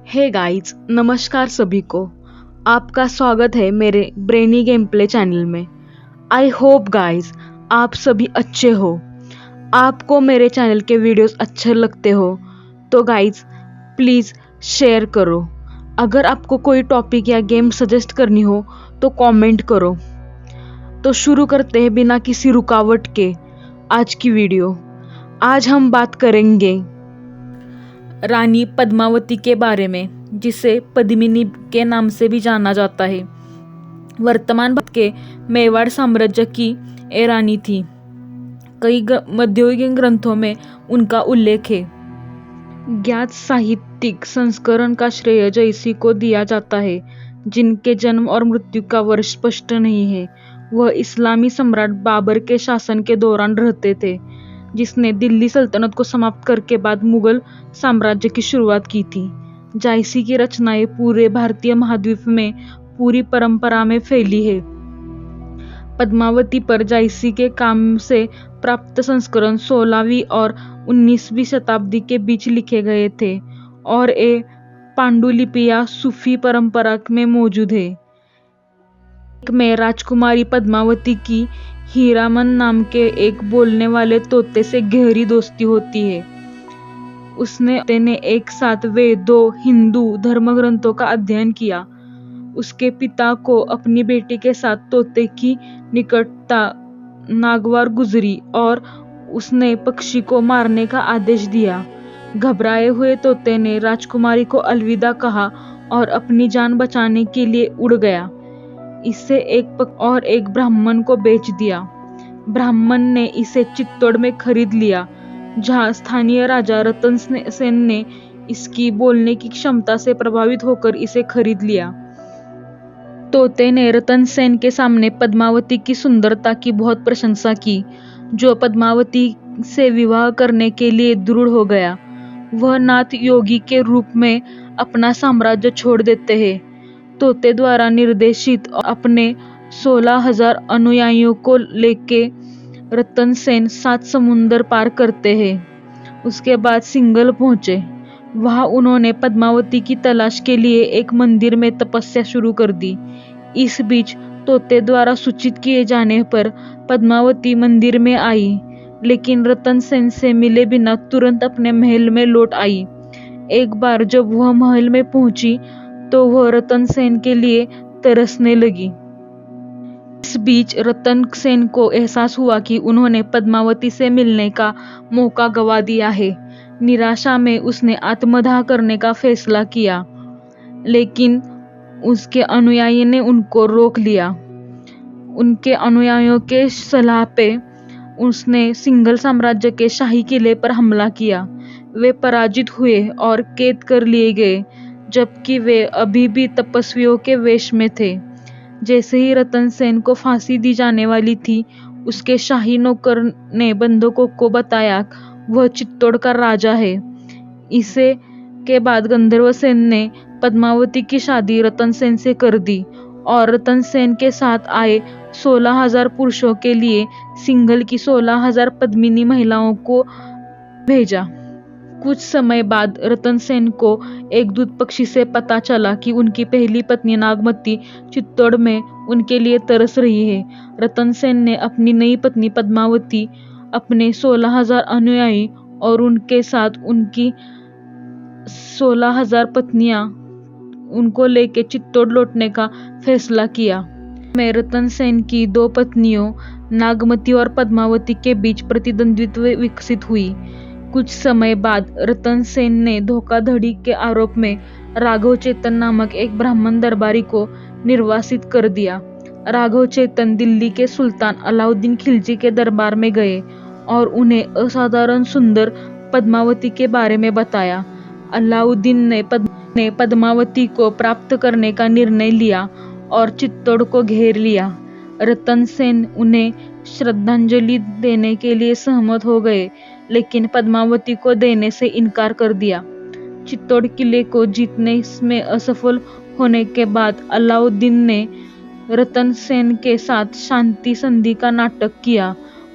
Hey guys, नमस्कार सभी को। आपका स्वागत है मेरे ब्रेनी गेम प्ले चैनल में। आई होप गाइस आप सभी अच्छे हो। आपको मेरे चैनल के वीडियोस अच्छे लगते हो तो गाइस प्लीज़ शेयर करो। अगर आपको कोई टॉपिक या गेम सजेस्ट करनी हो तो कमेंट करो। तो शुरू करते हैं बिना किसी रुकावट के आज की वीडियो। आज हम बात करेंगे रानी पद्मावती के बारे में, जिसे पद्मिनी के नाम से भी जाना जाता है। वर्तमान भारत के मेवाड़ साम्राज्य की ये रानी थी। कई मध्ययुगीन ग्रंथों में उनका उल्लेख है। ज्ञात साहित्यिक संस्करण का श्रेय जयसी को दिया जाता है, जिनके जन्म और मृत्यु का वर्ष स्पष्ट नहीं है। वह इस्लामी सम्राट बाबर के शासन के दौरान रहते थे, जिसने दिल्ली सल्तनत को समाप्त करके बाद मुगल साम्राज्य की शुरुआत की थी। जायसी की रचनाएं पूरे भारतीय महाद्वीप में पूरी परंपरा में फैली है। पद्मावती पर जायसी के काम से प्राप्त संस्करण 16वीं और 19वीं शताब्दी के बीच लिखे गए थे और ये पांडुलिपि या सूफी परंपरा में मौजूद है। एक में राजकुमारी पद्मावती की हीरामन नाम के एक बोलने वाले तोते से गहरी दोस्ती होती है। उसने एक साथ वेदों, हिंदू धर्मग्रंथों का अध्ययन किया। उसके पिता को अपनी बेटी के साथ तोते की निकटता नागवार गुजरी और उसने पक्षी को मारने का आदेश दिया। घबराए हुए तोते ने राजकुमारी को अलविदा कहा और अपनी जान बचाने के लिए उड़ गया। इसे एक ब्राह्मण को बेच दिया। ब्राह्मण ने इसे चित्तौड़ में खरीद लिया, जहां स्थानीय राजा रतन सेन ने इसकी बोलने की क्षमता से प्रभावित होकर इसे खरीद लिया। तोते ने रतन सेन के सामने पद्मावती की सुंदरता की बहुत प्रशंसा की, जो पद्मावती से विवाह करने के लिए दृढ़ हो गया। वह नाथ योगी के रूप में अपना साम्राज्य छोड़ देते हैं। तोते द्वारा निर्देशित अपने 16,000 अनुयायियों को लेके रतन सेन 7 समुंदर पार करते हैं। उसके बाद सिंघल पहुंचे। वहां उन्होंने पद्मावती की तलाश के लिए एक मंदिर में तपस्या शुरू कर दी। इस बीच तोते द्वारा सूचित किए जाने पर पद्मावती मंदिर में आई, लेकिन रतन सेन से मिले बिना तुरंत अपने महल में लौट आई। एक बार जब वह महल में पहुंची तो वह रतन सेन के लिए तरसने लगी। इस बीच रतन सेन को एहसास हुआ कि उन्होंने पद्मावती से मिलने का मौका गंवा दिया है। निराशा में उसने आत्मदाह करने का फैसला किया, लेकिन उसके अनुयायी ने उनको रोक लिया। उनके अनुयायियों के सलाह पे उसने सिंघल साम्राज्य के शाही किले पर हमला किया। वे पराजित हुए और कैद कर लिए गए, जबकि वे अभी भी तपस्वियों के वेश में थे। जैसे ही रतन सेन को फांसी दी जाने वाली थी, उसके शाही नौकर ने बंधकों को बताया वह चित्तौड़ का राजा है। इसे के बाद गंधर्व सेन ने पद्मावती की शादी रतन सेन से कर दी और रतन सेन के साथ आए 16,000 पुरुषों के लिए सिंघल की 16,000 पद्मिनी महिलाओं को भेजा। कुछ समय बाद रतन सेन को एक दूत पक्षी से पता चला कि उनकी पहली पत्नी नागमती चित्तौड़ में उनके लिए तरस रही है। रतन सेन ने अपनी नई पत्नी पद्मावती, अपने 16,000 अनुयायी और उनके साथ उनकी 16,000 पत्नियां उनको लेके चित्तौड़ लौटने का फैसला किया। में रतन सेन की 2 पत्नियों नागमती और पद्मावती के बीच प्रतिद्वंद्वित्व विकसित हुई। कुछ समय बाद रतन सेन ने धोखाधड़ी के आरोप में राघव चेतन नामक एक ब्राह्मण दरबारी को निर्वासित कर दिया। राघव चेतन दिल्ली के सुल्तान अलाउद्दीन खिलजी के दरबार में गए और उन्हें असाधारण सुंदर पद्मावती के बारे में बताया। अलाउद्दीन ने पद्मावती को प्राप्त करने का निर्णय लिया और चित्तौड़ को घेर लिया। रतन सेन उन्हें श्रद्धांजलि देने के लिए सहमत हो गए, लेकिन पद्मावती को देने से इनकार कर दिया। चित्तौड़ किले को जीतने में असफल होने के बाद अलाउद्दीन ने रतन सेन के साथ शांति संधि का नाटक किया।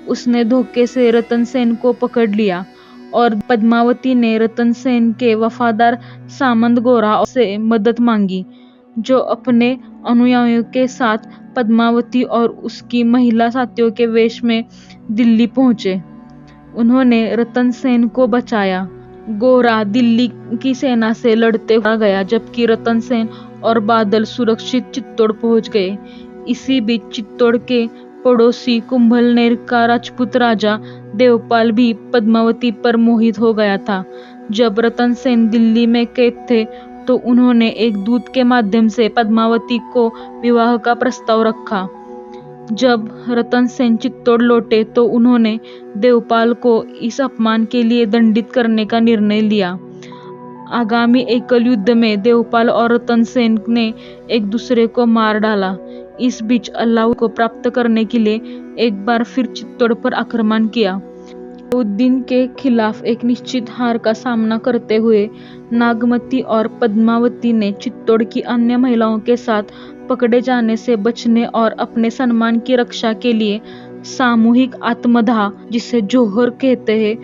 उसने धोखे से रतन सेन को पकड़ लिया और पद्मावती ने रतन सेन के वफादार सामंत गोरा से मदद मांगी, जो अपने अनुयायियों के साथ पद्मावती और उसकी महिला साथियों के वेश में दिल्ली पहुंचे। उन्होंने रतन सेन को बचाया। गोरा दिल्ली की सेना से लड़ते हुए गया, जबकि रतन सेन और बादल सुरक्षित चित्तौड़ पहुंच गए। इसी बीच चित्तौड़ के पड़ोसी कुंभलनेर का राजपूत राजा देवपाल भी पद्मावती पर मोहित हो गया था। जब रतन सेन दिल्ली में कैद थे तो उन्होंने एक दूत के माध्यम से पद्मावती को विवाह का प्रस्ताव रखा। जब रतन सेन चित्तौड़ लौटे तो उन्होंने देवपाल को इस अपमान के लिए दंडित करने का निर्णय लिया। आगामी एकल युद्ध में देवपाल और रतन सेन ने एक दूसरे को मार डाला। इस बीच अलाउद्दीन को प्राप्त करने के लिए एक बार फिर चित्तौड़ पर आक्रमण किया। अलाउद्दीन के खिलाफ एक निश्चित हार का सामना करते हुए नागमती और पद्मावती ने चित्तौड़ की अन्य महिलाओं के साथ पकड़े जाने से बचने और अपने सम्मान की रक्षा के लिए सामूहिक आत्मदाह, जिसे जोहर कहते हैं,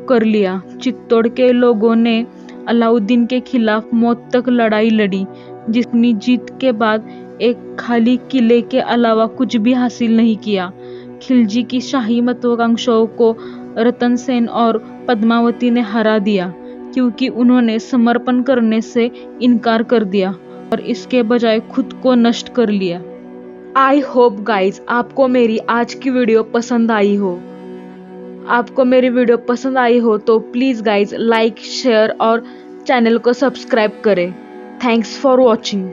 कर लिया। चित्तौड़ के लोगों ने अलाउद्दीन के खिलाफ मौत तक लड़ाई लड़ी, जिसकी जीत के बाद एक खाली किले के अलावा कुछ भी हासिल नहीं किया। खिलजी की शाही महत्वाकांक्षाओं को रतन सेन और पद्मावती ने हरा दिया, क्योंकि उन्होंने समर्पण करने से इनकार कर दिया और इसके बजाय खुद को नष्ट कर लिया। आई होप गाइज आपको मेरी आज की वीडियो पसंद आई हो। आपको मेरी वीडियो पसंद आई हो तो प्लीज गाइज लाइक, शेयर और चैनल को सब्सक्राइब करें। Thanks for watching.